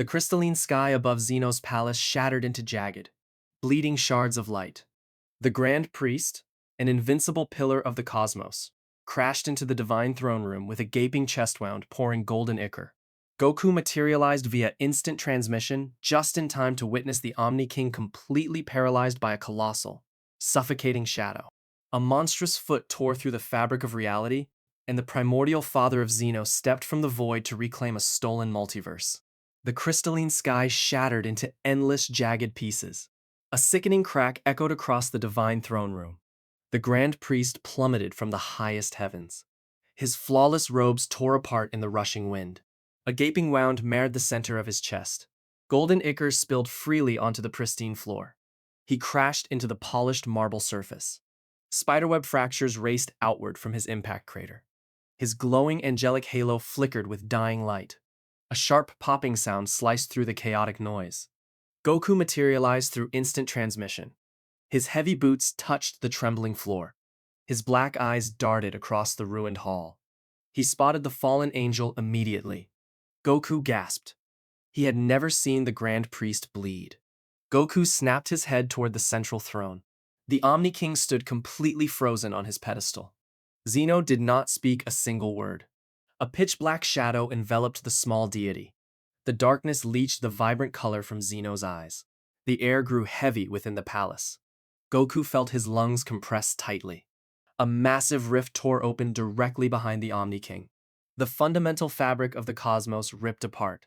The crystalline sky above Zeno's palace shattered into jagged, bleeding shards of light. The Grand Priest, an invincible pillar of the cosmos, crashed into the divine throne room with a gaping chest wound pouring golden ichor. Goku materialized via instant transmission just in time to witness the Omni-King completely paralyzed by a colossal, suffocating shadow. A monstrous foot tore through the fabric of reality, and the primordial Father of Zeno stepped from the void to reclaim a stolen multiverse. The crystalline sky shattered into endless jagged pieces. A sickening crack echoed across the divine throne room. The Grand Priest plummeted from the highest heavens. His flawless robes tore apart in the rushing wind. A gaping wound marred the center of his chest. Golden ichor spilled freely onto the pristine floor. He crashed into the polished marble surface. Spiderweb fractures raced outward from his impact crater. His glowing angelic halo flickered with dying light. A sharp popping sound sliced through the chaotic noise. Goku materialized through instant transmission. His heavy boots touched the trembling floor. His black eyes darted across the ruined hall. He spotted the fallen angel immediately. Goku gasped. He had never seen the Grand Priest bleed. Goku snapped his head toward the central throne. The Omni-King stood completely frozen on his pedestal. Zeno did not speak a single word. A pitch-black shadow enveloped the small deity. The darkness leached the vibrant color from Zeno's eyes. The air grew heavy within the palace. Goku felt his lungs compress tightly. A massive rift tore open directly behind the Omni-King. The fundamental fabric of the cosmos ripped apart.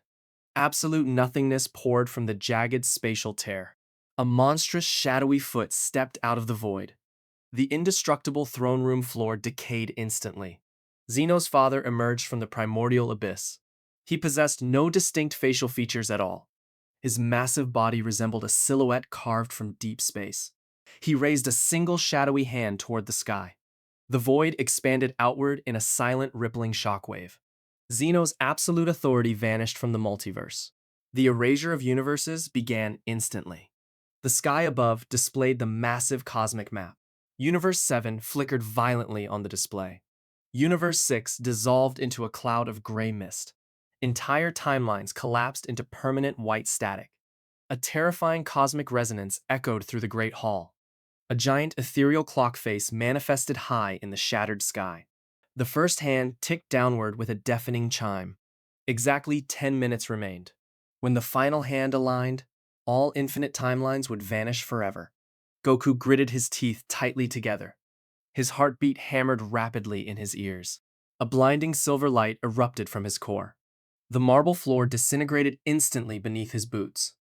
Absolute nothingness poured from the jagged spatial tear. A monstrous shadowy foot stepped out of the void. The indestructible throne room floor decayed instantly. Zeno's father emerged from the primordial abyss. He possessed no distinct facial features at all. His massive body resembled a silhouette carved from deep space. He raised a single shadowy hand toward the sky. The void expanded outward in a silent, rippling shockwave. Zeno's absolute authority vanished from the multiverse. The erasure of universes began instantly. The sky above displayed the massive cosmic map. Universe 7 flickered violently on the display. Universe 6 dissolved into a cloud of gray mist. Entire timelines collapsed into permanent white static. A terrifying cosmic resonance echoed through the Great Hall. A giant ethereal clock face manifested high in the shattered sky. The first hand ticked downward with a deafening chime. Exactly 10 minutes remained. When the final hand aligned, all infinite timelines would vanish forever. Goku gritted his teeth tightly together. His heartbeat hammered rapidly in his ears. A blinding silver light erupted from his core. The marble floor disintegrated instantly beneath his boots.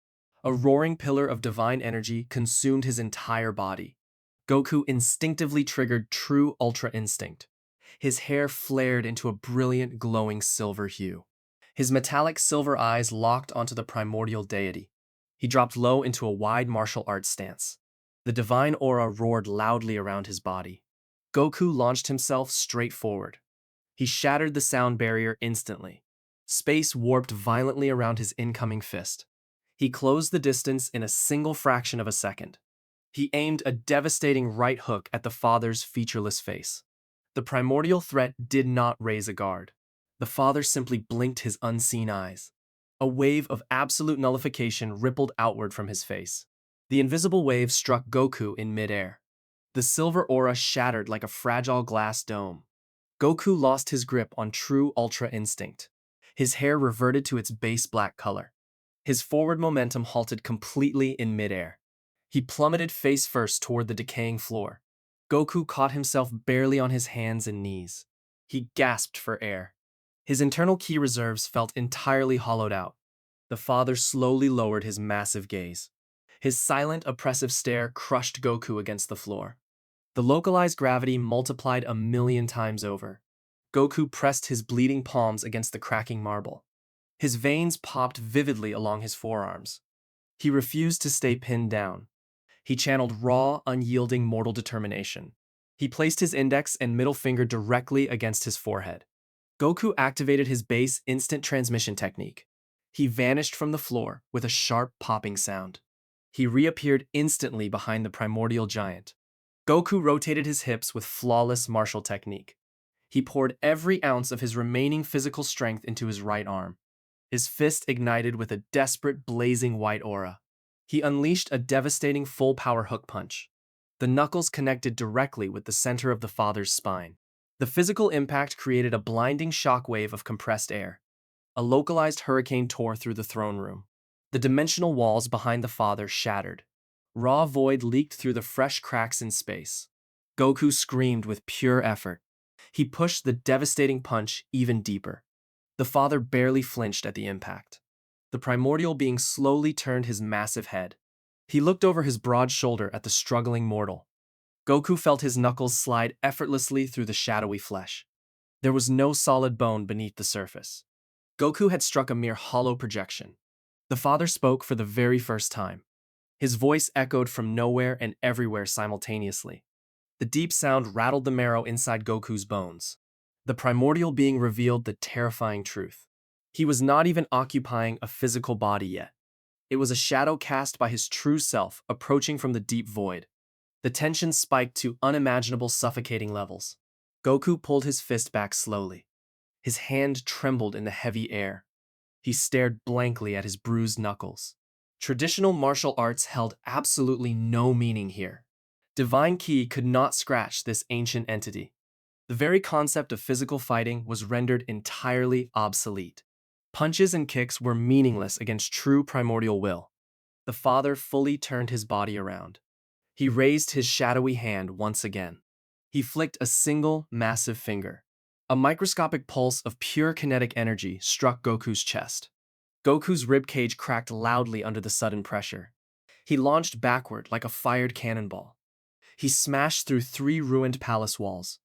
A roaring pillar of divine energy consumed his entire body. Goku instinctively triggered true Ultra Instinct. His hair flared into a brilliant, glowing silver hue. His metallic silver eyes locked onto the primordial deity. He dropped low into a wide martial arts stance. The divine aura roared loudly around his body. Goku launched himself straight forward. He shattered the sound barrier instantly. Space warped violently around his incoming fist. He closed the distance in a single fraction of a second. He aimed a devastating right hook at the father's featureless face. The primordial threat did not raise a guard. The father simply blinked his unseen eyes. A wave of absolute nullification rippled outward from his face. The invisible wave struck Goku in midair. The silver aura shattered like a fragile glass dome. Goku lost his grip on true Ultra Instinct. His hair reverted to its base black color. His forward momentum halted completely in midair. He plummeted face first toward the decaying floor. Goku caught himself barely on his hands and knees. He gasped for air. His internal ki reserves felt entirely hollowed out. The father slowly lowered his massive gaze. His silent, oppressive stare crushed Goku against the floor. The localized gravity multiplied 1,000,000 times over. Goku pressed his bleeding palms against the cracking marble. His veins popped vividly along his forearms. He refused to stay pinned down. He channeled raw, unyielding mortal determination. He placed his index and middle finger directly against his forehead. Goku activated his base instant transmission technique. He vanished from the floor with a sharp popping sound. He reappeared instantly behind the primordial giant. Goku rotated his hips with flawless martial technique. He poured every ounce of his remaining physical strength into his right arm. his fist ignited with a desperate, blazing white aura. He unleashed a devastating full-power hook punch. The knuckles connected directly with the center of the father's spine. The physical impact created a blinding shockwave of compressed air. A localized hurricane tore through the throne room. The dimensional walls behind the father shattered. Raw void leaked through the fresh cracks in space. Goku screamed with pure effort. He pushed the devastating punch even deeper. The father barely flinched at the impact. The primordial being slowly turned his massive head. He looked over his broad shoulder at the struggling mortal. Goku felt his knuckles slide effortlessly through the shadowy flesh. There was no solid bone beneath the surface. Goku had struck a mere hollow projection. The father spoke for the very first time. His voice echoed from nowhere and everywhere simultaneously. The deep sound rattled the marrow inside Goku's bones. The primordial being revealed the terrifying truth. He was not even occupying a physical body yet. It was a shadow cast by his true self approaching from the deep void. The tension spiked to unimaginable suffocating levels. Goku pulled his fist back slowly. His hand trembled in the heavy air. He stared blankly at his bruised knuckles. Traditional martial arts held absolutely no meaning here. Divine Ki could not scratch this ancient entity. The very concept of physical fighting was rendered entirely obsolete. Punches and kicks were meaningless against true primordial will. The father fully turned his body around. He raised his shadowy hand once again. He flicked a single, massive finger. A microscopic pulse of pure kinetic energy struck Goku's chest. Goku's ribcage cracked loudly under the sudden pressure. He launched backward like a fired cannonball. He smashed through 3 ruined palace walls.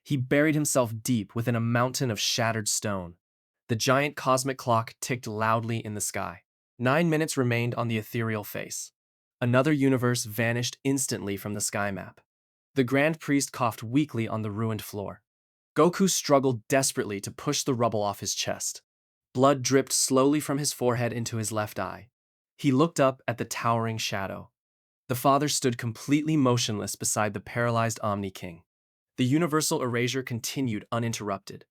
He buried himself deep within a mountain of shattered stone. The giant cosmic clock ticked loudly in the sky. 9 minutes remained on the ethereal face. Another universe vanished instantly from the sky map. The Grand Priest coughed weakly on the ruined floor. Goku struggled desperately to push the rubble off his chest. Blood dripped slowly from his forehead into his left eye. He looked up at the towering shadow. The father stood completely motionless beside the paralyzed Omni-King. The universal erasure continued uninterrupted.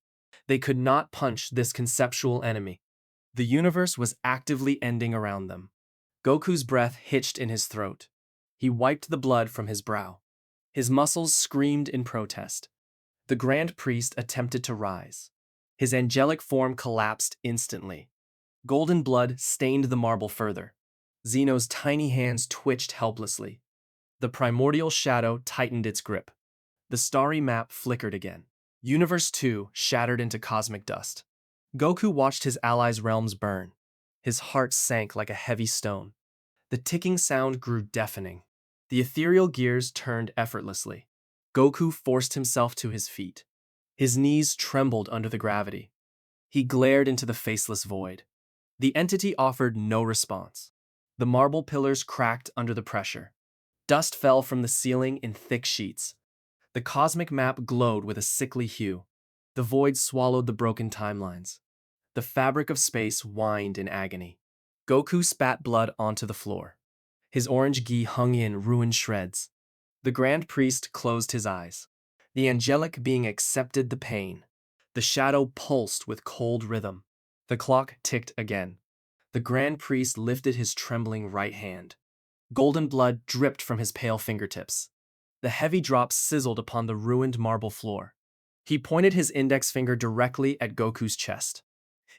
They could not punch this conceptual enemy. The universe was actively ending around them. Goku's breath hitched in his throat. He wiped the blood from his brow. His muscles screamed in protest. The Grand Priest attempted to rise. His angelic form collapsed instantly. Golden blood stained the marble further. Zeno's tiny hands twitched helplessly. The primordial shadow tightened its grip. The starry map flickered again. Universe 2 shattered into cosmic dust. Goku watched his allies' realms burn. His heart sank like a heavy stone. The ticking sound grew deafening. The ethereal gears turned effortlessly. Goku forced himself to his feet. His knees trembled under the gravity. He glared into the faceless void. The entity offered no response. The marble pillars cracked under the pressure. Dust fell from the ceiling in thick sheets. The cosmic map glowed with a sickly hue. The void swallowed the broken timelines. The fabric of space whined in agony. Goku spat blood onto the floor. His orange gi hung in ruined shreds. The Grand Priest closed his eyes. The angelic being accepted the pain. The shadow pulsed with cold rhythm. The clock ticked again. The Grand Priest lifted his trembling right hand. Golden blood dripped from his pale fingertips. The heavy drops sizzled upon the ruined marble floor. He pointed his index finger directly at Goku's chest.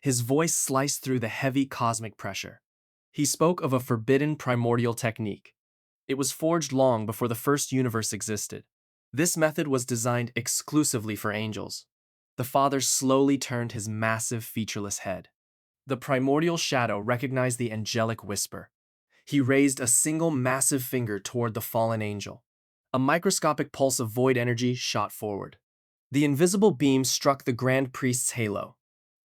His voice sliced through the heavy cosmic pressure. He spoke of a forbidden primordial technique. It was forged long before the first universe existed. This method was designed exclusively for angels. The father slowly turned his massive, featureless head. The primordial shadow recognized the angelic whisper. He raised a single massive finger toward the fallen angel. A microscopic pulse of void energy shot forward. The invisible beam struck the Grand Priest's halo.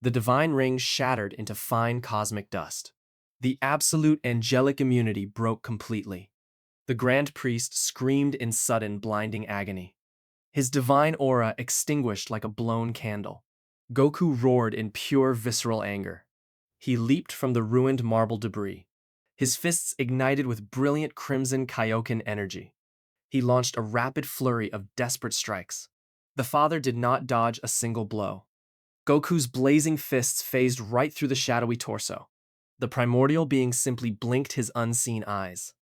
The divine ring shattered into fine cosmic dust. The absolute angelic immunity broke completely. The Grand Priest screamed in sudden, blinding agony. His divine aura extinguished like a blown candle. Goku roared in pure visceral anger. He leaped from the ruined marble debris. His fists ignited with brilliant crimson Kaioken energy. He launched a rapid flurry of desperate strikes. The father did not dodge a single blow. Goku's blazing fists phased right through the shadowy torso. The primordial being simply blinked his unseen eyes.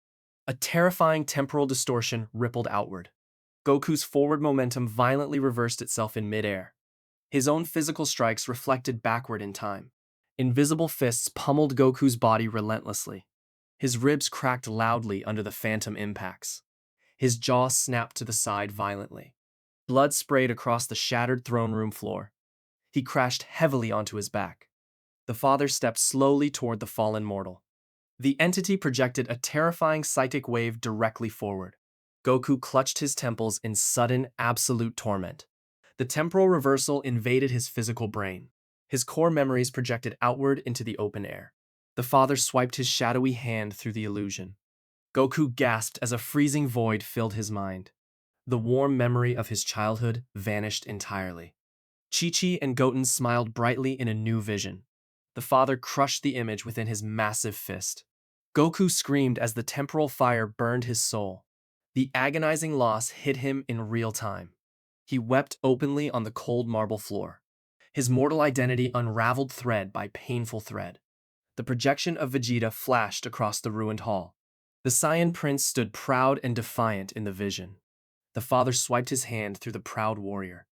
A terrifying temporal distortion rippled outward. Goku's forward momentum violently reversed itself in midair. His own physical strikes reflected backward in time. Invisible fists pummeled Goku's body relentlessly. His ribs cracked loudly under the phantom impacts. His jaw snapped to the side violently. Blood sprayed across the shattered throne room floor. He crashed heavily onto his back. The father stepped slowly toward the fallen mortal. The entity projected a terrifying psychic wave directly forward. Goku clutched his temples in sudden, absolute torment. The temporal reversal invaded his physical brain. His core memories projected outward into the open air. The father swiped his shadowy hand through the illusion. Goku gasped as a freezing void filled his mind. The warm memory of his childhood vanished entirely. Chi-Chi and Goten smiled brightly in a new vision. The father crushed the image within his massive fist. Goku screamed as the temporal fire burned his soul. The agonizing loss hit him in real time. He wept openly on the cold marble floor. His mortal identity unraveled thread by painful thread. The projection of Vegeta flashed across the ruined hall. The Saiyan prince stood proud and defiant in the vision. The father swiped his hand through the proud warrior.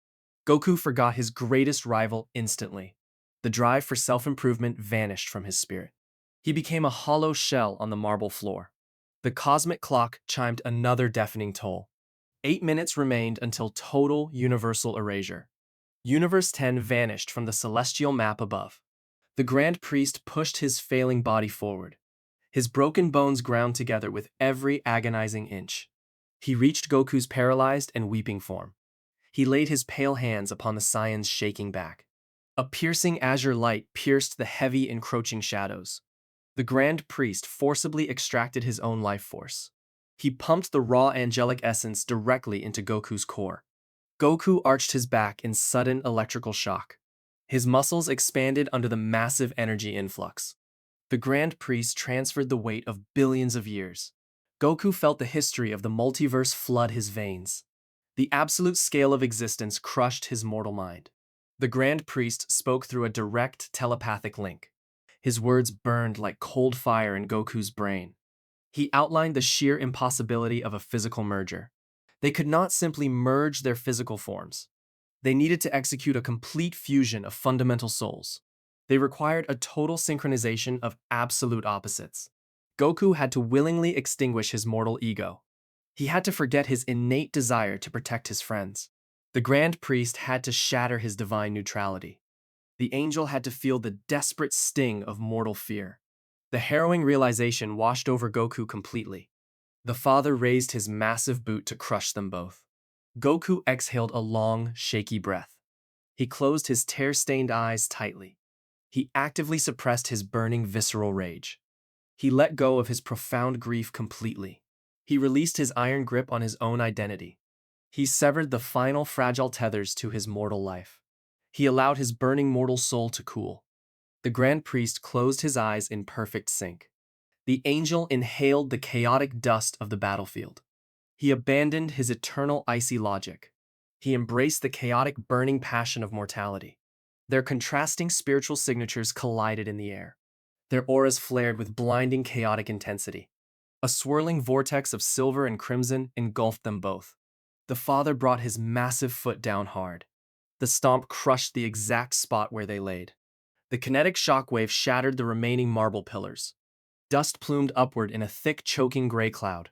Goku forgot his greatest rival instantly. The drive for self-improvement vanished from his spirit. He became a hollow shell on the marble floor. The cosmic clock chimed another deafening toll. 8 minutes remained until total universal erasure. Universe 10 vanished from the celestial map above. The Grand Priest pushed his failing body forward. His broken bones ground together with every agonizing inch. He reached Goku's paralyzed and weeping form. He laid his pale hands upon the Saiyan's shaking back. A piercing azure light pierced the heavy, encroaching shadows. The Grand Priest forcibly extracted his own life force. He pumped the raw angelic essence directly into Goku's core. Goku arched his back in sudden electrical shock. His muscles expanded under the massive energy influx. The Grand Priest transferred the weight of billions of years. Goku felt the history of the multiverse flood his veins. The absolute scale of existence crushed his mortal mind. The Grand Priest spoke through a direct telepathic link. His words burned like cold fire in Goku's brain. He outlined the sheer impossibility of a physical merger. They could not simply merge their physical forms. They needed to execute a complete fusion of fundamental souls. They required a total synchronization of absolute opposites. Goku had to willingly extinguish his mortal ego. He had to forget his innate desire to protect his friends. The Grand Priest had to shatter his divine neutrality. The angel had to feel the desperate sting of mortal fear. The harrowing realization washed over Goku completely. The father raised his massive boot to crush them both. Goku exhaled a long, shaky breath. He closed his tear-stained eyes tightly. He actively suppressed his burning visceral rage. He let go of his profound grief completely. He released his iron grip on his own identity. He severed the final fragile tethers to his mortal life. He allowed his burning mortal soul to cool. The Grand Priest closed his eyes in perfect sync. The angel inhaled the chaotic dust of the battlefield. He abandoned his eternal icy logic. He embraced the chaotic burning passion of mortality. Their contrasting spiritual signatures collided in the air. Their auras flared with blinding chaotic intensity. A swirling vortex of silver and crimson engulfed them both. The father brought his massive foot down hard. The stomp crushed the exact spot where they laid. The kinetic shockwave shattered the remaining marble pillars. Dust plumed upward in a thick, choking gray cloud.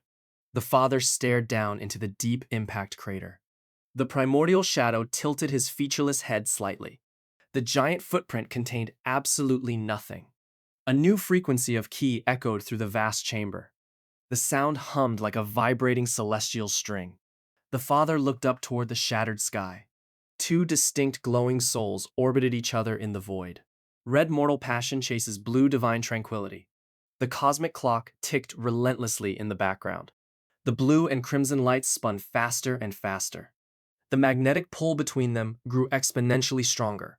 The father stared down into the deep impact crater. The primordial shadow tilted his featureless head slightly. The giant footprint contained absolutely nothing. A new frequency of ki echoed through the vast chamber. The sound hummed like a vibrating celestial string. The father looked up toward the shattered sky. Two distinct glowing souls orbited each other in the void. Red mortal passion chases blue divine tranquility. The cosmic clock ticked relentlessly in the background. The blue and crimson lights spun faster and faster. The magnetic pull between them grew exponentially stronger.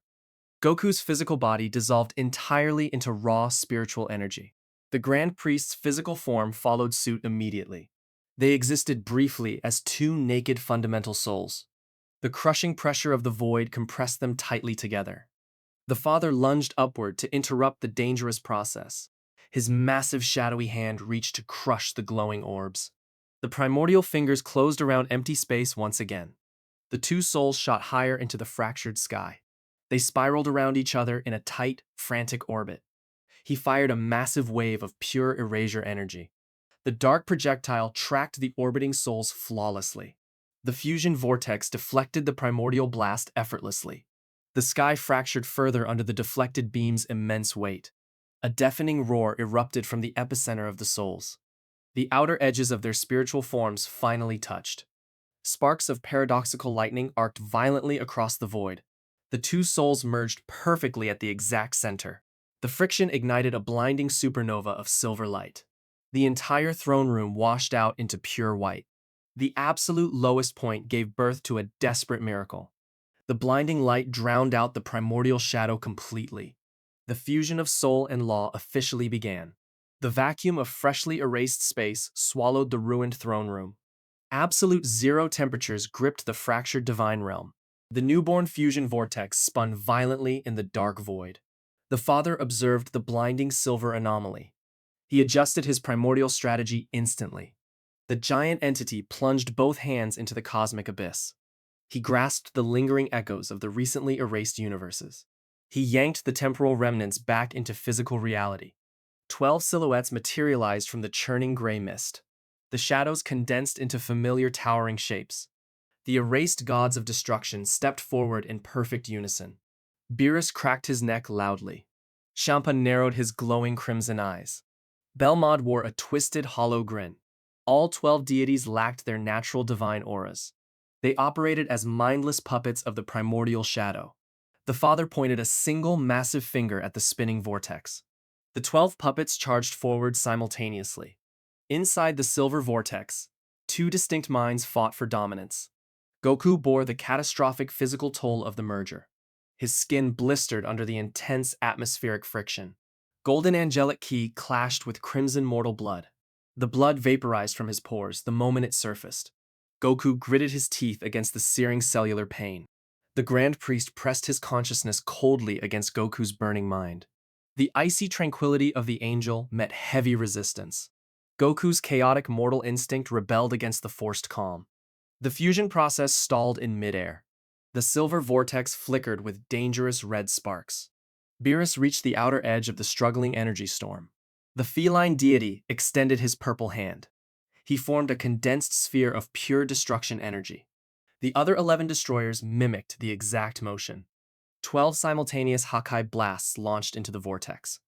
Goku's physical body dissolved entirely into raw spiritual energy. The Grand Priest's physical form followed suit immediately. They existed briefly as two naked fundamental souls. The crushing pressure of the void compressed them tightly together. The father lunged upward to interrupt the dangerous process. His massive shadowy hand reached to crush the glowing orbs. The primordial fingers closed around empty space once again. The two souls shot higher into the fractured sky. They spiraled around each other in a tight, frantic orbit. He fired a massive wave of pure erasure energy. The dark projectile tracked the orbiting souls flawlessly. The fusion vortex deflected the primordial blast effortlessly. The sky fractured further under the deflected beam's immense weight. A deafening roar erupted from the epicenter of the souls. The outer edges of their spiritual forms finally touched. Sparks of paradoxical lightning arced violently across the void. The two souls merged perfectly at the exact center. The friction ignited a blinding supernova of silver light. The entire throne room washed out into pure white. The absolute lowest point gave birth to a desperate miracle. The blinding light drowned out the primordial shadow completely. The fusion of soul and law officially began. The vacuum of freshly erased space swallowed the ruined throne room. Absolute zero temperatures gripped the fractured divine realm. The newborn fusion vortex spun violently in the dark void. The father observed the blinding silver anomaly. He adjusted his primordial strategy instantly. The giant entity plunged both hands into the cosmic abyss. He grasped the lingering echoes of the recently erased universes. He yanked the temporal remnants back into physical reality. 12 silhouettes materialized from the churning gray mist. The shadows condensed into familiar towering shapes. The erased gods of destruction stepped forward in perfect unison. Beerus cracked his neck loudly. Champa narrowed his glowing crimson eyes. Belmod wore a twisted, hollow grin. All 12 deities lacked their natural divine auras. They operated as mindless puppets of the primordial shadow. The father pointed a single massive finger at the spinning vortex. The 12 puppets charged forward simultaneously. Inside the silver vortex, two distinct minds fought for dominance. Goku bore the catastrophic physical toll of the merger. His skin blistered under the intense atmospheric friction. Golden angelic ki clashed with crimson mortal blood. The blood vaporized from his pores the moment it surfaced. Goku gritted his teeth against the searing cellular pain. The Grand Priest pressed his consciousness coldly against Goku's burning mind. The icy tranquility of the angel met heavy resistance. Goku's chaotic mortal instinct rebelled against the forced calm. The fusion process stalled in midair. The silver vortex flickered with dangerous red sparks. Beerus reached the outer edge of the struggling energy storm. The feline deity extended his purple hand. He formed a condensed sphere of pure destruction energy. The other 11 destroyers mimicked the exact motion. 12 simultaneous Hakai blasts launched into the vortex.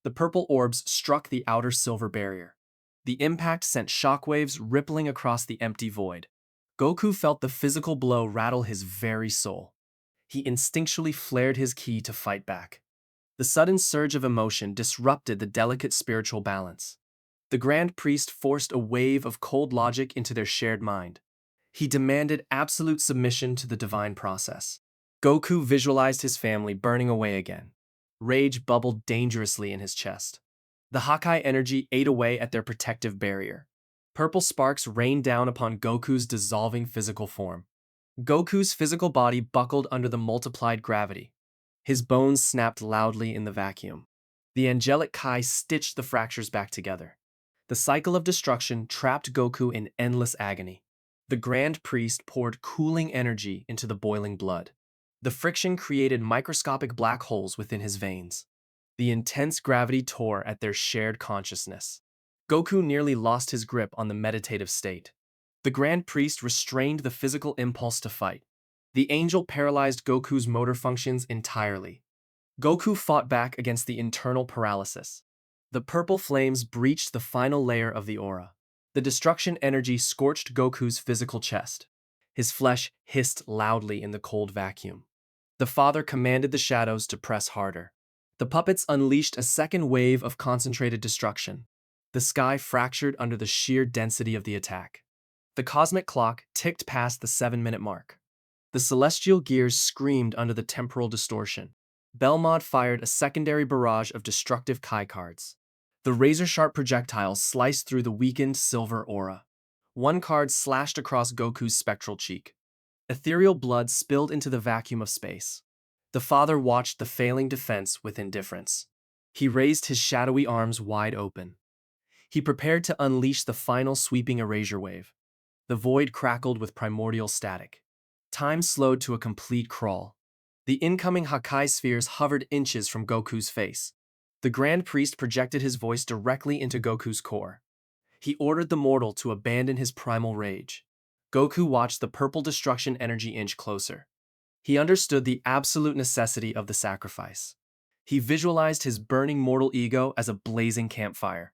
The purple orbs struck the outer silver barrier. The impact sent shockwaves rippling across the empty void. Goku felt the physical blow rattle his very soul. He instinctually flared his ki to fight back. The sudden surge of emotion disrupted the delicate spiritual balance. The Grand Priest forced a wave of cold logic into their shared mind. He demanded absolute submission to the divine process. Goku visualized his family burning away again. Rage bubbled dangerously in his chest. The Hakai energy ate away at their protective barrier. Purple sparks rained down upon Goku's dissolving physical form. Goku's physical body buckled under the multiplied gravity. His bones snapped loudly in the vacuum. The angelic Kai stitched the fractures back together. The cycle of destruction trapped Goku in endless agony. The Grand Priest poured cooling energy into the boiling blood. The friction created microscopic black holes within his veins. The intense gravity tore at their shared consciousness. Goku nearly lost his grip on the meditative state. The Grand Priest restrained the physical impulse to fight. The angel paralyzed Goku's motor functions entirely. Goku fought back against the internal paralysis. The purple flames breached the final layer of the aura. The destruction energy scorched Goku's physical chest. His flesh hissed loudly in the cold vacuum. The father commanded the shadows to press harder. The puppets unleashed a second wave of concentrated destruction. The sky fractured under the sheer density of the attack. The cosmic clock ticked past the 7-minute mark. The celestial gears screamed under the temporal distortion. Belmod fired a secondary barrage of destructive Kai cards. The razor-sharp projectiles sliced through the weakened silver aura. One card slashed across Goku's spectral cheek. Ethereal blood spilled into the vacuum of space. The father watched the failing defense with indifference. He raised his shadowy arms wide open. He prepared to unleash the final sweeping erasure wave. The void crackled with primordial static. Time slowed to a complete crawl. The incoming Hakai spheres hovered inches from Goku's face. The Grand Priest projected his voice directly into Goku's core. He ordered the mortal to abandon his primal rage. Goku watched the purple destruction energy inch closer. He understood the absolute necessity of the sacrifice. He visualized his burning mortal ego as a blazing campfire.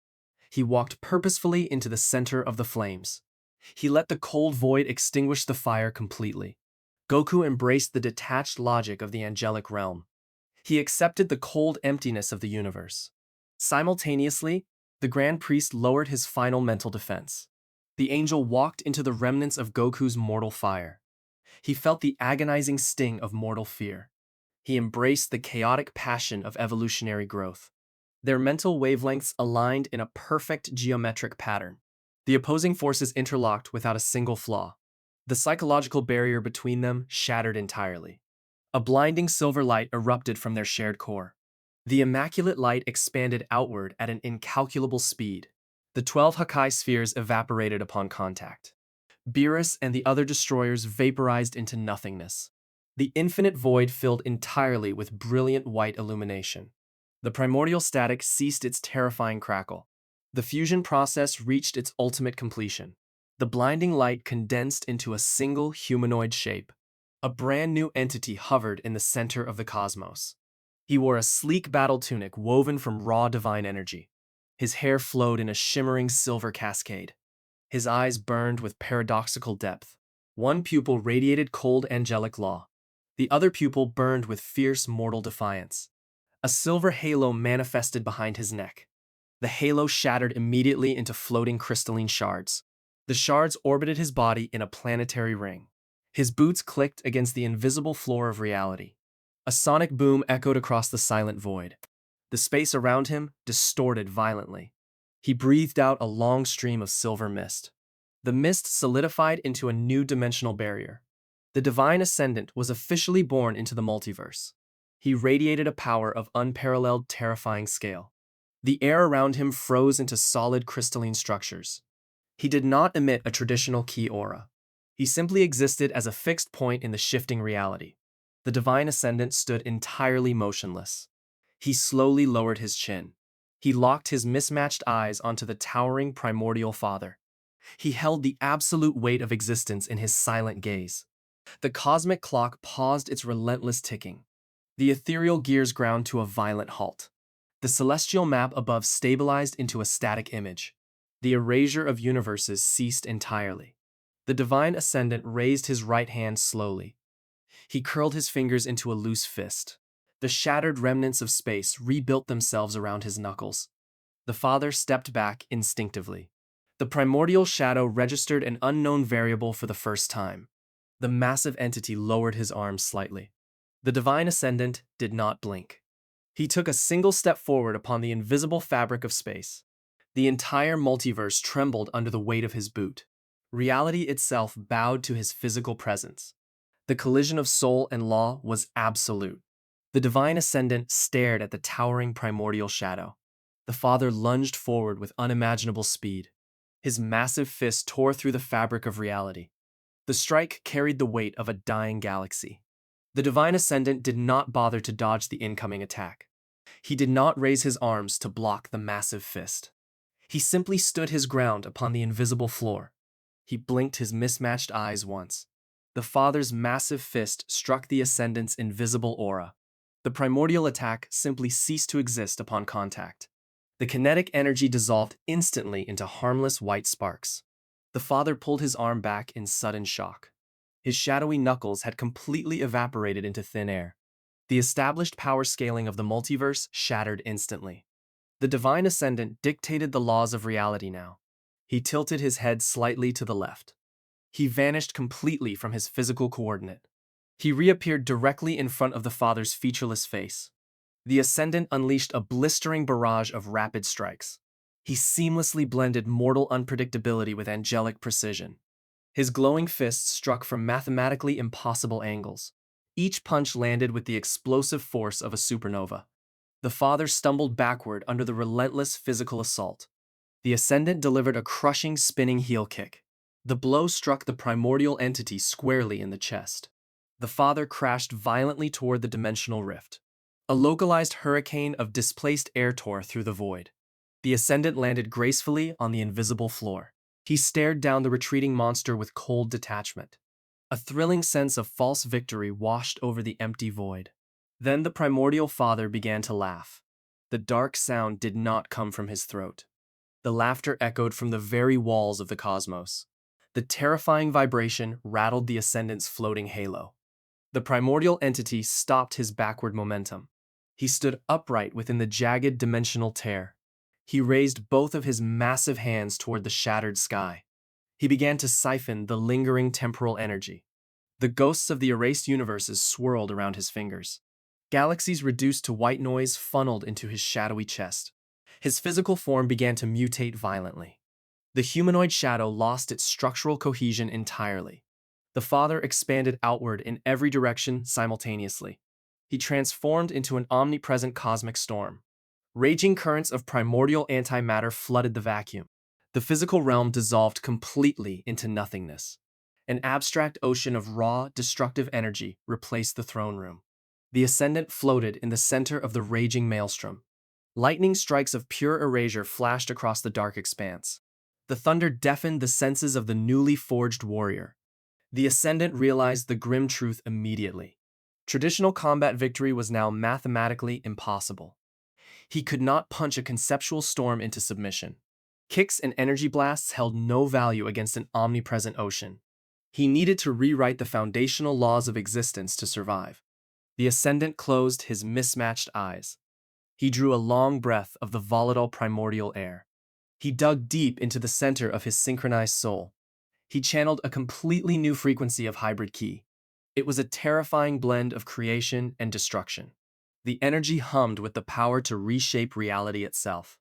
He walked purposefully into the center of the flames. He let the cold void extinguish the fire completely. Goku embraced the detached logic of the angelic realm. He accepted the cold emptiness of the universe. Simultaneously, the Grand Priest lowered his final mental defense. The angel walked into the remnants of Goku's mortal fire. He felt the agonizing sting of mortal fear. He embraced the chaotic passion of evolutionary growth. Their mental wavelengths aligned in a perfect geometric pattern. The opposing forces interlocked without a single flaw. The psychological barrier between them shattered entirely. A blinding silver light erupted from their shared core. The immaculate light expanded outward at an incalculable speed. The 12 Hakai spheres evaporated upon contact. Beerus and the other destroyers vaporized into nothingness. The infinite void filled entirely with brilliant white illumination. The primordial static ceased its terrifying crackle. The fusion process reached its ultimate completion. The blinding light condensed into a single humanoid shape. A brand new entity hovered in the center of the cosmos. He wore a sleek battle tunic woven from raw divine energy. His hair flowed in a shimmering silver cascade. His eyes burned with paradoxical depth. One pupil radiated cold angelic law. The other pupil burned with fierce mortal defiance. A silver halo manifested behind his neck. The halo shattered immediately into floating crystalline shards. The shards orbited his body in a planetary ring. His boots clicked against the invisible floor of reality. A sonic boom echoed across the silent void. The space around him distorted violently. He breathed out a long stream of silver mist. The mist solidified into a new dimensional barrier. The divine Ascendant was officially born into the multiverse. He radiated a power of unparalleled, terrifying scale. The air around him froze into solid crystalline structures. He did not emit a traditional ki aura. He simply existed as a fixed point in the shifting reality. The divine Ascendant stood entirely motionless. He slowly lowered his chin. He locked his mismatched eyes onto the towering primordial father. He held the absolute weight of existence in his silent gaze. The cosmic clock paused its relentless ticking. The ethereal gears ground to a violent halt. The celestial map above stabilized into a static image. The erasure of universes ceased entirely. The divine Ascendant raised his right hand slowly. He curled his fingers into a loose fist. The shattered remnants of space rebuilt themselves around his knuckles. The father stepped back instinctively. The primordial shadow registered an unknown variable for the first time. The massive entity lowered his arms slightly. The divine Ascendant did not blink. He took a single step forward upon the invisible fabric of space. The entire multiverse trembled under the weight of his boot. Reality itself bowed to his physical presence. The collision of soul and law was absolute. The divine Ascendant stared at the towering primordial shadow. The father lunged forward with unimaginable speed. His massive fist tore through the fabric of reality. The strike carried the weight of a dying galaxy. The divine Ascendant did not bother to dodge the incoming attack. He did not raise his arms to block the massive fist. He simply stood his ground upon the invisible floor. He blinked his mismatched eyes once. The father's massive fist struck the Ascendant's invisible aura. The primordial attack simply ceased to exist upon contact. The kinetic energy dissolved instantly into harmless white sparks. The father pulled his arm back in sudden shock. His shadowy knuckles had completely evaporated into thin air. The established power scaling of the multiverse shattered instantly. The divine Ascendant dictated the laws of reality now. He tilted his head slightly to the left. He vanished completely from his physical coordinate. He reappeared directly in front of the father's featureless face. The Ascendant unleashed a blistering barrage of rapid strikes. He seamlessly blended mortal unpredictability with angelic precision. His glowing fists struck from mathematically impossible angles. Each punch landed with the explosive force of a supernova. The father stumbled backward under the relentless physical assault. The Ascendant delivered a crushing spinning heel kick. The blow struck the primordial entity squarely in the chest. The father crashed violently toward the dimensional rift. A localized hurricane of displaced air tore through the void. The Ascendant landed gracefully on the invisible floor. He stared down the retreating monster with cold detachment. A thrilling sense of false victory washed over the empty void. Then the primordial father began to laugh. The dark sound did not come from his throat. The laughter echoed from the very walls of the cosmos. The terrifying vibration rattled the Ascendant's floating halo. The primordial entity stopped his backward momentum. He stood upright within the jagged dimensional tear. He raised both of his massive hands toward the shattered sky. He began to siphon the lingering temporal energy. The ghosts of the erased universes swirled around his fingers. Galaxies reduced to white noise funneled into his shadowy chest. His physical form began to mutate violently. The humanoid shadow lost its structural cohesion entirely. The father expanded outward in every direction simultaneously. He transformed into an omnipresent cosmic storm. Raging currents of primordial antimatter flooded the vacuum. The physical realm dissolved completely into nothingness. An abstract ocean of raw, destructive energy replaced the throne room. The Ascendant floated in the center of the raging maelstrom. Lightning strikes of pure erasure flashed across the dark expanse. The thunder deafened the senses of the newly forged warrior. The Ascendant realized the grim truth immediately. Traditional combat victory was now mathematically impossible. He could not punch a conceptual storm into submission. Kicks and energy blasts held no value against an omnipresent ocean. He needed to rewrite the foundational laws of existence to survive. The Ascendant closed his mismatched eyes. He drew a long breath of the volatile primordial air. He dug deep into the center of his synchronized soul. He channeled a completely new frequency of hybrid ki. It was a terrifying blend of creation and destruction. The energy hummed with the power to reshape reality itself.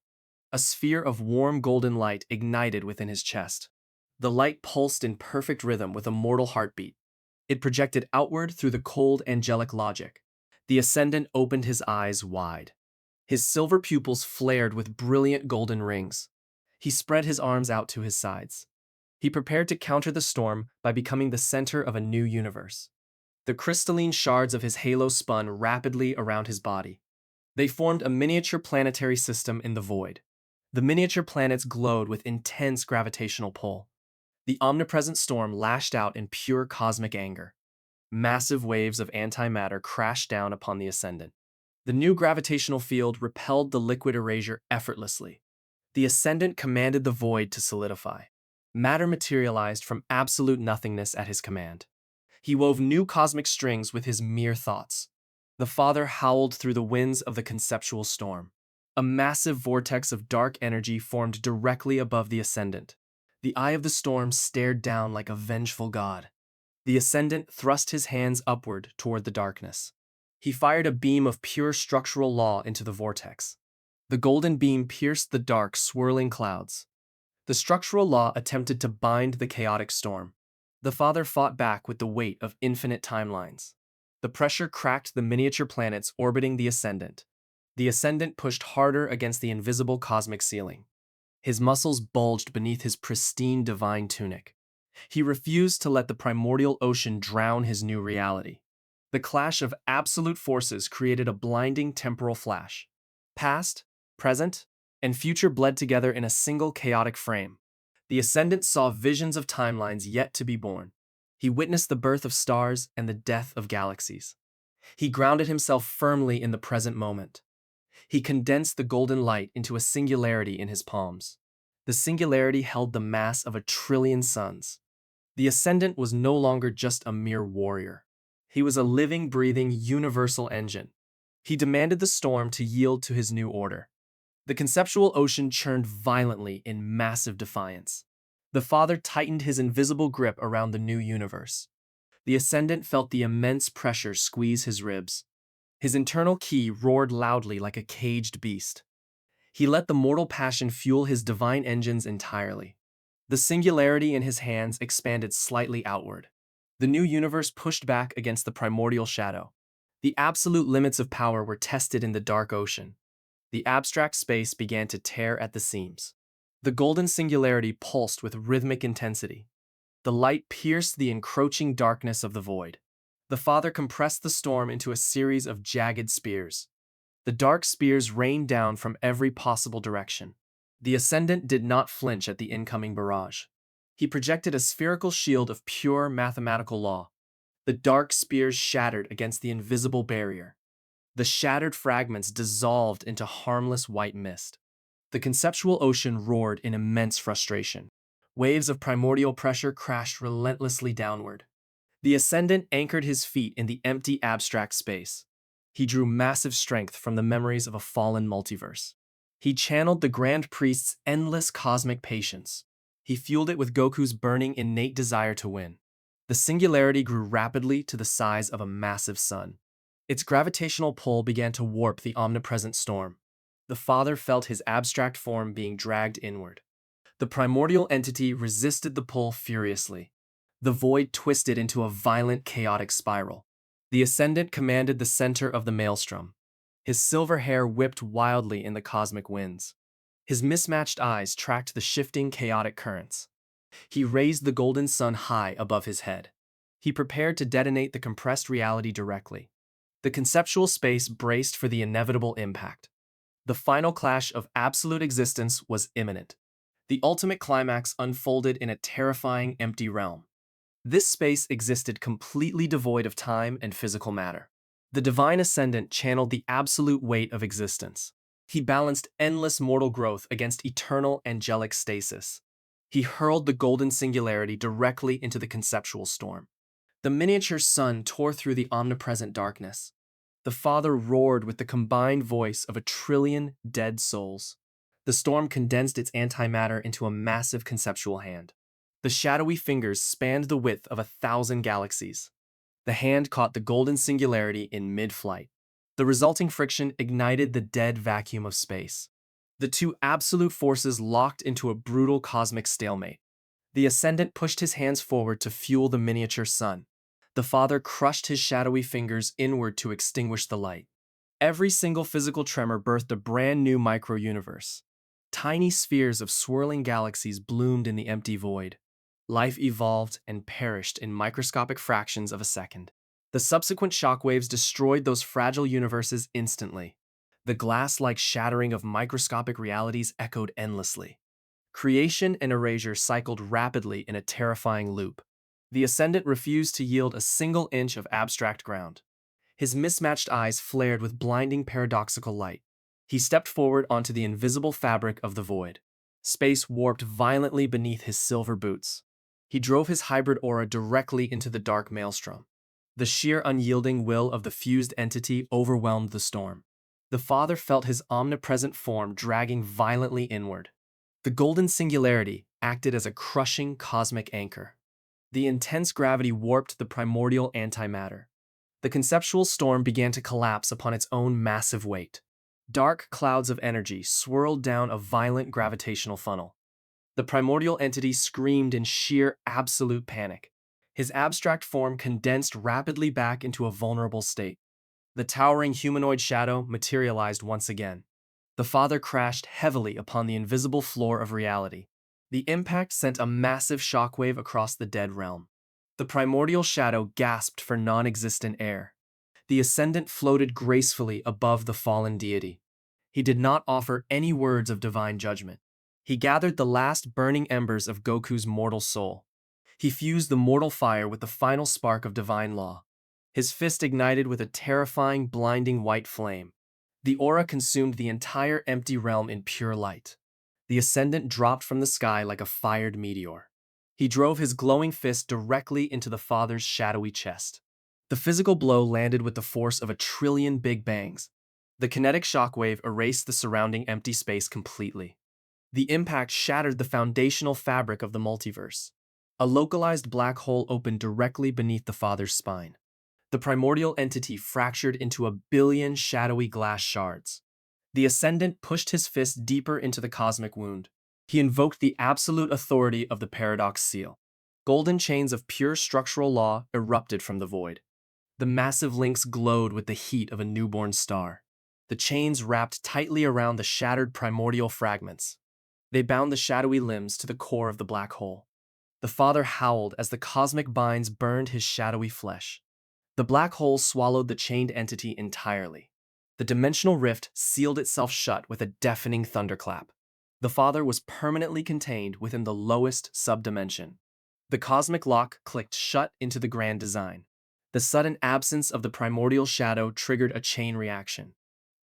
A sphere of warm golden light ignited within his chest. The light pulsed in perfect rhythm with a mortal heartbeat. It projected outward through the cold angelic logic. The Ascendant opened his eyes wide. His silver pupils flared with brilliant golden rings. He spread his arms out to his sides. He prepared to counter the storm by becoming the center of a new universe. The crystalline shards of his halo spun rapidly around his body. They formed a miniature planetary system in the void. The miniature planets glowed with intense gravitational pull. The omnipresent storm lashed out in pure cosmic anger. Massive waves of antimatter crashed down upon the Ascendant. The new gravitational field repelled the liquid erasure effortlessly. The Ascendant commanded the void to solidify. Matter materialized from absolute nothingness at his command. He wove new cosmic strings with his mere thoughts. The father howled through the winds of the conceptual storm. A massive vortex of dark energy formed directly above the Ascendant. The eye of the storm stared down like a vengeful god. The Ascendant thrust his hands upward toward the darkness. He fired a beam of pure structural law into the vortex. The golden beam pierced the dark, swirling clouds. The structural law attempted to bind the chaotic storm. The father fought back with the weight of infinite timelines. The pressure cracked the miniature planets orbiting the Ascendant. The Ascendant pushed harder against the invisible cosmic ceiling. His muscles bulged beneath his pristine divine tunic. He refused to let the primordial ocean drown his new reality. The clash of absolute forces created a blinding temporal flash. Past, present, and future bled together in a single chaotic frame. The Ascendant saw visions of timelines yet to be born. He witnessed the birth of stars and the death of galaxies. He grounded himself firmly in the present moment. He condensed the golden light into a singularity in his palms. The singularity held the mass of 1,000,000,000,000 suns. The Ascendant was no longer just a mere warrior. He was a living, breathing, universal engine. He demanded the storm to yield to his new order. The conceptual ocean churned violently in massive defiance. The father tightened his invisible grip around the new universe. The Ascendant felt the immense pressure squeeze his ribs. His internal ki roared loudly like a caged beast. He let the mortal passion fuel his divine engines entirely. The singularity in his hands expanded slightly outward. The new universe pushed back against the primordial shadow. The absolute limits of power were tested in the dark ocean. The abstract space began to tear at the seams. The golden singularity pulsed with rhythmic intensity. The light pierced the encroaching darkness of the void. The Father compressed the storm into a series of jagged spears. The dark spears rained down from every possible direction. The Ascendant did not flinch at the incoming barrage. He projected a spherical shield of pure mathematical law. The dark spears shattered against the invisible barrier. The shattered fragments dissolved into harmless white mist. The conceptual ocean roared in immense frustration. Waves of primordial pressure crashed relentlessly downward. The Ascendant anchored his feet in the empty abstract space. He drew massive strength from the memories of a fallen multiverse. He channeled the Grand Priest's endless cosmic patience. He fueled it with Goku's burning innate desire to win. The singularity grew rapidly to the size of a massive sun. Its gravitational pull began to warp the omnipresent storm. The Father felt his abstract form being dragged inward. The primordial entity resisted the pull furiously. The void twisted into a violent, chaotic spiral. The Ascendant commanded the center of the maelstrom. His silver hair whipped wildly in the cosmic winds. His mismatched eyes tracked the shifting, chaotic currents. He raised the golden sun high above his head. He prepared to detonate the compressed reality directly. The conceptual space braced for the inevitable impact. The final clash of absolute existence was imminent. The ultimate climax unfolded in a terrifying, empty realm. This space existed completely devoid of time and physical matter. The divine Ascendant channeled the absolute weight of existence. He balanced endless mortal growth against eternal angelic stasis. He hurled the golden singularity directly into the conceptual storm. The miniature sun tore through the omnipresent darkness. The Father roared with the combined voice of 1,000,000,000,000 dead souls. The storm condensed its antimatter into a massive conceptual hand. The shadowy fingers spanned the width of 1,000 galaxies. The hand caught the golden singularity in mid-flight. The resulting friction ignited the dead vacuum of space. The two absolute forces locked into a brutal cosmic stalemate. The Ascendant pushed his hands forward to fuel the miniature sun. The Father crushed his shadowy fingers inward to extinguish the light. Every single physical tremor birthed a brand new micro-universe. Tiny spheres of swirling galaxies bloomed in the empty void. Life evolved and perished in microscopic fractions of a second. The subsequent shockwaves destroyed those fragile universes instantly. The glass-like shattering of microscopic realities echoed endlessly. Creation and erasure cycled rapidly in a terrifying loop. The Ascendant refused to yield a single inch of abstract ground. His mismatched eyes flared with blinding paradoxical light. He stepped forward onto the invisible fabric of the void. Space warped violently beneath his silver boots. He drove his hybrid aura directly into the dark maelstrom. The sheer unyielding will of the fused entity overwhelmed the storm. The Father felt his omnipresent form dragging violently inward. The golden singularity acted as a crushing cosmic anchor. The intense gravity warped the primordial antimatter. The conceptual storm began to collapse upon its own massive weight. Dark clouds of energy swirled down a violent gravitational funnel. The primordial entity screamed in sheer absolute panic. His abstract form condensed rapidly back into a vulnerable state. The towering humanoid shadow materialized once again. The Father crashed heavily upon the invisible floor of reality. The impact sent a massive shockwave across the dead realm. The primordial shadow gasped for non-existent air. The Ascendant floated gracefully above the fallen deity. He did not offer any words of divine judgment. He gathered the last burning embers of Goku's mortal soul. He fused the mortal fire with the final spark of divine law. His fist ignited with a terrifying, blinding white flame. The aura consumed the entire empty realm in pure light. The Ascendant dropped from the sky like a fired meteor. He drove his glowing fist directly into the Father's shadowy chest. The physical blow landed with the force of 1,000,000,000,000 Big Bangs. The kinetic shockwave erased the surrounding empty space completely. The impact shattered the foundational fabric of the multiverse. A localized black hole opened directly beneath the Father's spine. The primordial entity fractured into 1,000,000,000 shadowy glass shards. The Ascendant pushed his fist deeper into the cosmic wound. He invoked the absolute authority of the Paradox Seal. Golden chains of pure structural law erupted from the void. The massive links glowed with the heat of a newborn star. The chains wrapped tightly around the shattered primordial fragments. They bound the shadowy limbs to the core of the black hole. The Father howled as the cosmic binds burned his shadowy flesh. The black hole swallowed the chained entity entirely. The dimensional rift sealed itself shut with a deafening thunderclap. The Father was permanently contained within the lowest subdimension. The cosmic lock clicked shut into the grand design. The sudden absence of the primordial shadow triggered a chain reaction.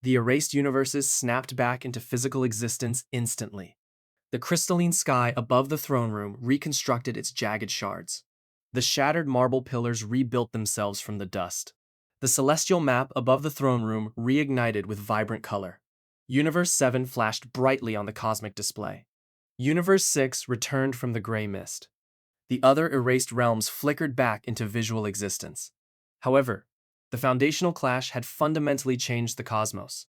The erased universes snapped back into physical existence instantly. The crystalline sky above the throne room reconstructed its jagged shards. The shattered marble pillars rebuilt themselves from the dust. The celestial map above the throne room reignited with vibrant color. Universe 7 flashed brightly on the cosmic display. Universe 6 returned from the gray mist. The other erased realms flickered back into visual existence. However, the foundational clash had fundamentally changed the cosmos.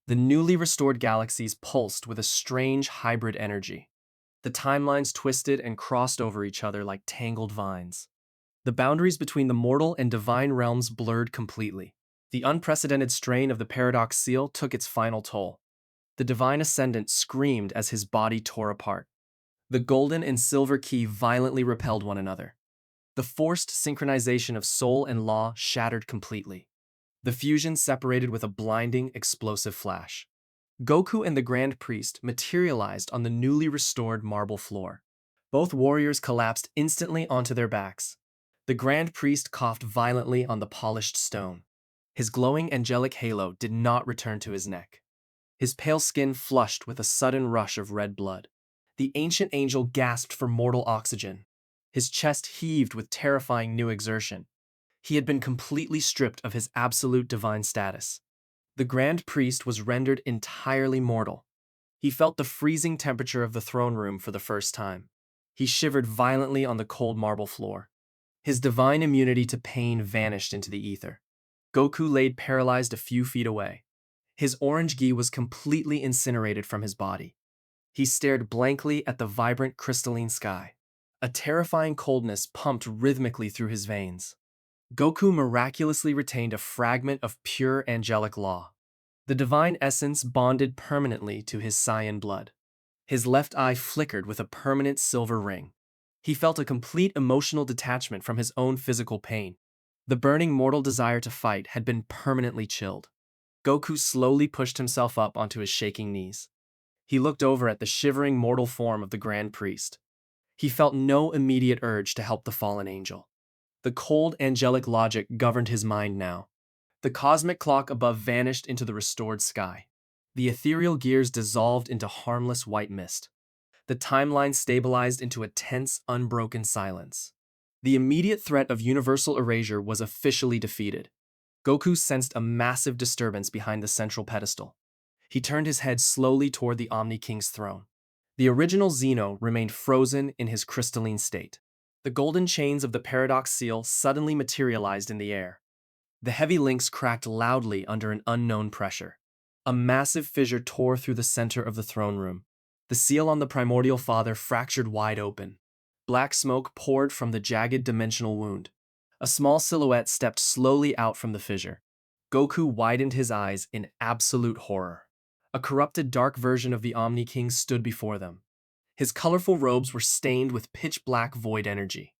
The newly restored galaxies pulsed with a strange hybrid energy. The timelines twisted and crossed over each other like tangled vines. The boundaries between the mortal and divine realms blurred completely. The unprecedented strain of the paradox seal took its final toll. The divine Ascendant screamed as his body tore apart. The golden and silver key violently repelled one another. The forced synchronization of soul and law shattered completely. The fusion separated with a blinding, explosive flash. Goku and the Grand Priest materialized on the newly restored marble floor. Both warriors collapsed instantly onto their backs. The Grand Priest coughed violently on the polished stone. His glowing angelic halo did not return to his neck. His pale skin flushed with a sudden rush of red blood. The ancient angel gasped for mortal oxygen. His chest heaved with terrifying new exertion. He had been completely stripped of his absolute divine status. The Grand Priest was rendered entirely mortal. He felt the freezing temperature of the throne room for the first time. He shivered violently on the cold marble floor. His divine immunity to pain vanished into the ether. Goku laid paralyzed a few feet away. His orange gi was completely incinerated from his body. He stared blankly at the vibrant crystalline sky. A terrifying coldness pumped rhythmically through his veins. Goku miraculously retained a fragment of pure angelic law. The divine essence bonded permanently to his Saiyan blood. His left eye flickered with a permanent silver ring. He felt a complete emotional detachment from his own physical pain. The burning mortal desire to fight had been permanently chilled. Goku slowly pushed himself up onto his shaking knees. He looked over at the shivering mortal form of the Grand Priest. He felt no immediate urge to help the fallen angel. The cold angelic logic governed his mind now. The cosmic clock above vanished into the restored sky. The ethereal gears dissolved into harmless white mist. The timeline stabilized into a tense, unbroken silence. The immediate threat of universal erasure was officially defeated. Goku sensed a massive disturbance behind the central pedestal. He turned his head slowly toward the Omni-King's throne. The original Zeno remained frozen in his crystalline state. The golden chains of the paradox seal suddenly materialized in the air. The heavy links cracked loudly under an unknown pressure. A massive fissure tore through the center of the throne room. The seal on the primordial Father fractured wide open. Black smoke poured from the jagged dimensional wound. A small silhouette stepped slowly out from the fissure. Goku widened his eyes in absolute horror. A corrupted dark version of the Omni-King stood before them. His colorful robes were stained with pitch-black void energy.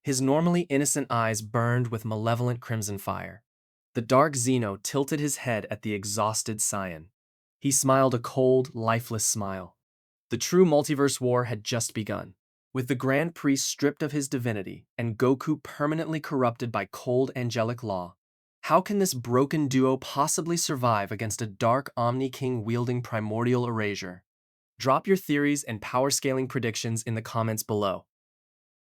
His normally innocent eyes burned with malevolent crimson fire. The dark Zeno tilted his head at the exhausted Saiyan. He smiled a cold, lifeless smile. The true multiverse war had just begun. With the Grand Priest stripped of his divinity and Goku permanently corrupted by cold angelic law, how can this broken duo possibly survive against a Dark Omni-King wielding primordial erasure? Drop your theories and power scaling predictions in the comments below.